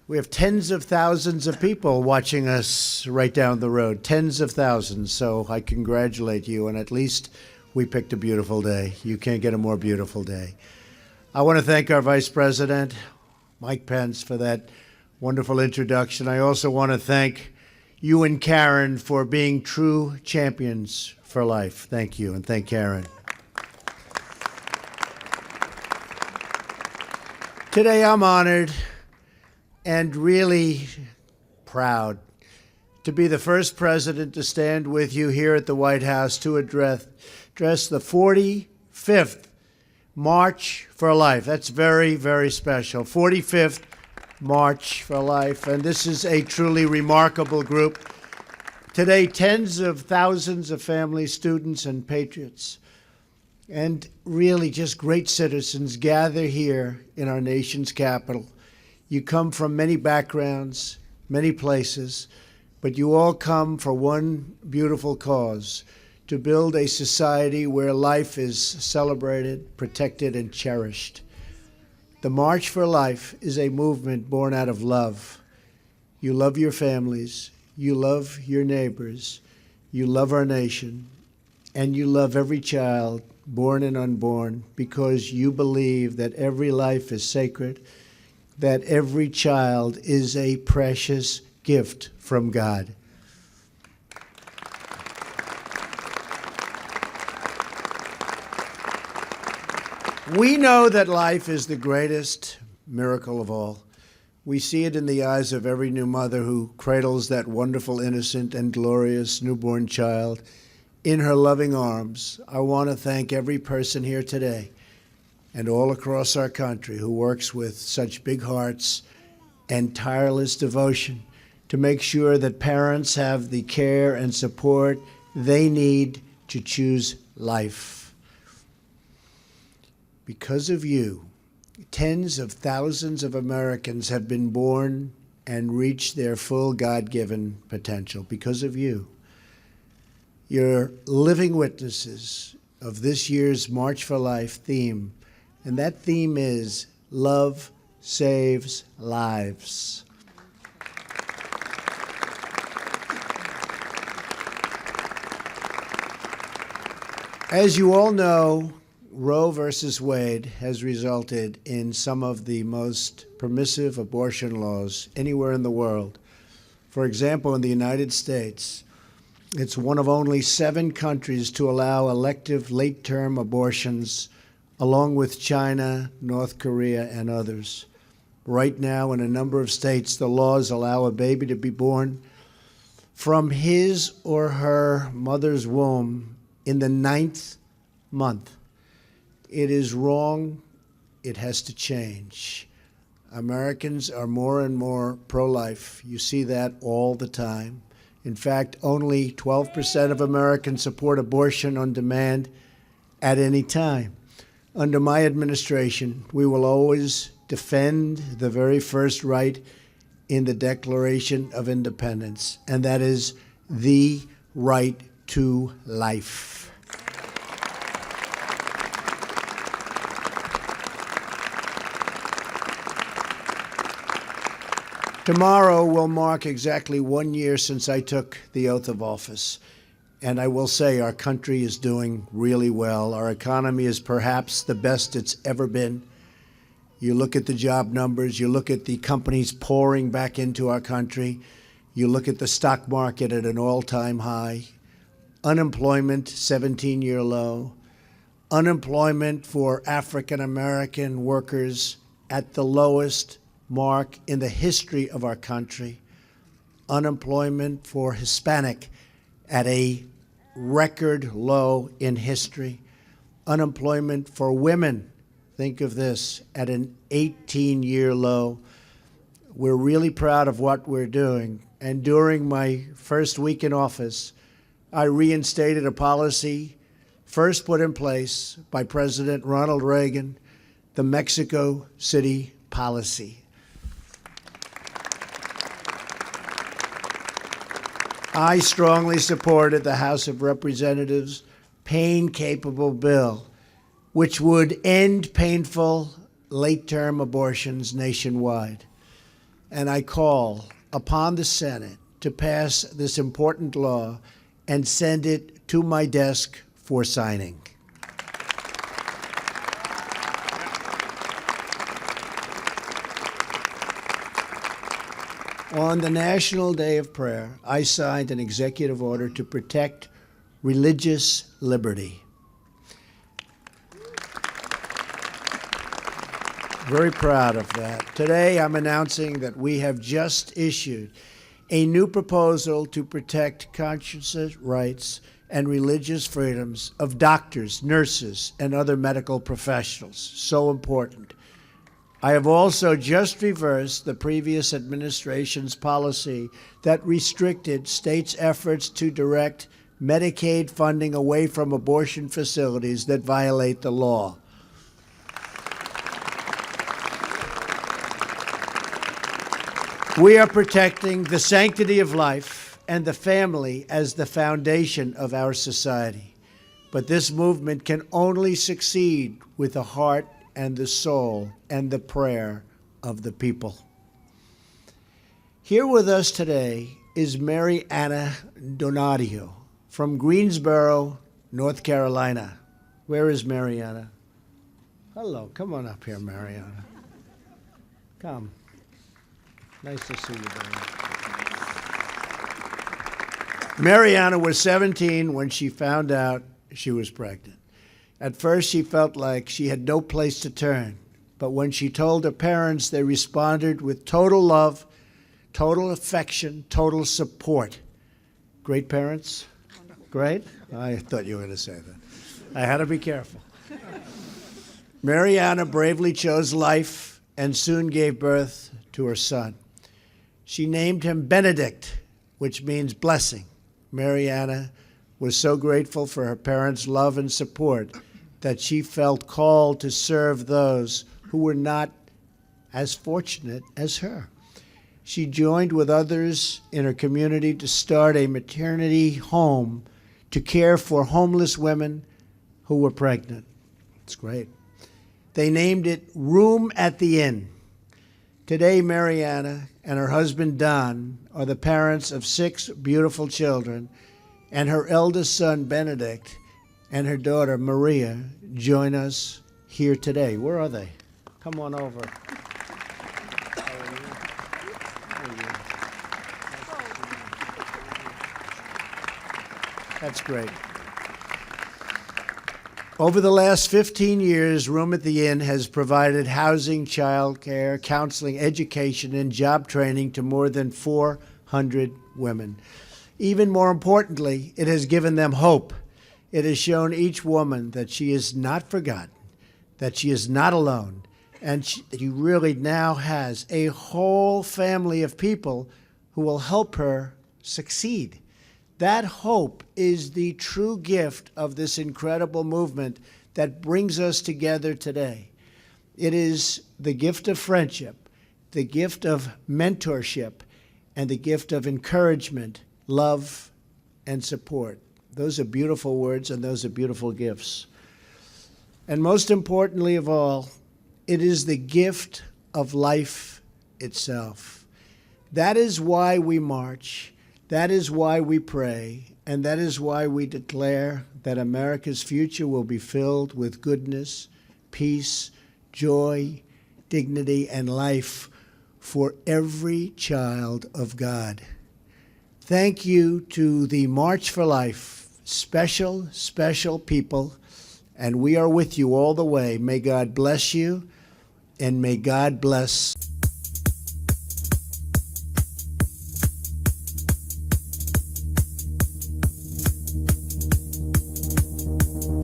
We have tens of thousands of people watching us right down the road, tens of thousands. So I congratulate you, and at least we picked a beautiful day. You can't get a more beautiful day. I want to thank our Vice President, Mike Pence, for that wonderful introduction. I also want to thank you and Karen for being true champions for life. Thank you, and thank Karen. Today I'm honored and really proud to be the first president to stand with you here at the White House to address the 45th March for Life. That's very, very special. 45th March for Life, and this is a truly remarkable group. Today, tens of thousands of families, students, and patriots, and really just great citizens gather here in our nation's capital. You come from many backgrounds, many places, but you all come for one beautiful cause: to build a society where life is celebrated, protected, and cherished. The March for Life is a movement born out of love. You love your families, you love your neighbors, you love our nation, and you love every child, born and unborn, because you believe that every life is sacred, that every child is a precious gift from God. We know that life is the greatest miracle of all. We see it in the eyes of every new mother who cradles that wonderful, innocent, and glorious newborn child in her loving arms. I want to thank every person here today and all across our country who works with such big hearts and tireless devotion to make sure that parents have the care and support they need to choose life. Because of you, tens of thousands of Americans have been born and reached their full God-given potential. Because of you. You're living witnesses of this year's March for Life theme, and that theme is Love Saves Lives. As you all know, Roe versus Wade has resulted in some of the most permissive abortion laws anywhere in the world. For example, in the United States, it's one of only 7 countries to allow elective late-term abortions, along with China, North Korea, and others. Right now, in a number of states, the laws allow a baby to be born from his or her mother's womb in the 9th month. It is wrong. It has to change. Americans are more and more pro-life. You see that all the time. In fact, only 12% of Americans support abortion on demand at any time. Under my administration, we will always defend the very first right in the Declaration of Independence, and that is the right to life. Tomorrow will mark exactly 1 year since I took the oath of office. And I will say our country is doing really well. Our economy is perhaps the best it's ever been. You look at the job numbers, you look at the companies pouring back into our country, you look at the stock market at an all-time high, unemployment, 17-year low, unemployment for African-American workers at the lowest mark in the history of our country, unemployment for Hispanic at a record low in history, unemployment for women, think of this, at an 18-year low. We're really proud of what we're doing. And during my first week in office, I reinstated a policy first put in place by President Ronald Reagan, the Mexico City policy. I strongly supported the House of Representatives' pain-capable bill, which would end painful late-term abortions nationwide. and I call upon the Senate to pass this important law and send it to my desk for signing. On the National Day of Prayer, I signed an executive order to protect religious liberty. Very proud of that. Today, I'm announcing that we have just issued a new proposal to protect conscience rights and religious freedoms of doctors, nurses, and other medical professionals. So important. I have also just reversed the previous administration's policy that restricted states' efforts to direct Medicaid funding away from abortion facilities that violate the law. We are protecting the sanctity of life and the family as the foundation of our society. But this movement can only succeed with the heart and the soul and the prayer of the people. Here with us today is Mary Anna Donadio from Greensboro, North Carolina. Where is Mariana? Hello, come on up here, Mariana. Come. Nice to see you, Mariana. Mariana was 17 when she found out she was pregnant. At first, she felt like she had no place to turn. But when she told her parents, they responded with total love, total affection, total support. Great parents? Great? I thought you were going to say that. I had to be careful. Mariana bravely chose life and soon gave birth to her son. She named him Benedict, which means blessing. Mariana was so grateful for her parents' love and support that she felt called to serve those who were not as fortunate as her. She joined with others in her community to start a maternity home to care for homeless women who were pregnant. It's great. They named it Room at the Inn. Today, Mariana and her husband, Don, are the parents of 6 beautiful children, and her eldest son, Benedict, and her daughter, Maria, join us here today. Where are they? Come on over. That's great. Over the last 15 years, Room at the Inn has provided housing, childcare, counseling, education, and job training to more than 400 women. Even more importantly, it has given them hope. It has shown each woman that she is not forgotten, that she is not alone, and she really now has a whole family of people who will help her succeed. That hope is the true gift of this incredible movement that brings us together today. It is the gift of friendship, the gift of mentorship, and the gift of encouragement, love, and support. Those are beautiful words, and those are beautiful gifts. And most importantly of all, it is the gift of life itself. That is why we march. That is why we pray, and that is why we declare that America's future will be filled with goodness, peace, joy, dignity, and life for every child of God. Thank you to the March for Life, special, special people, and we are with you all the way. May God bless you, and may God bless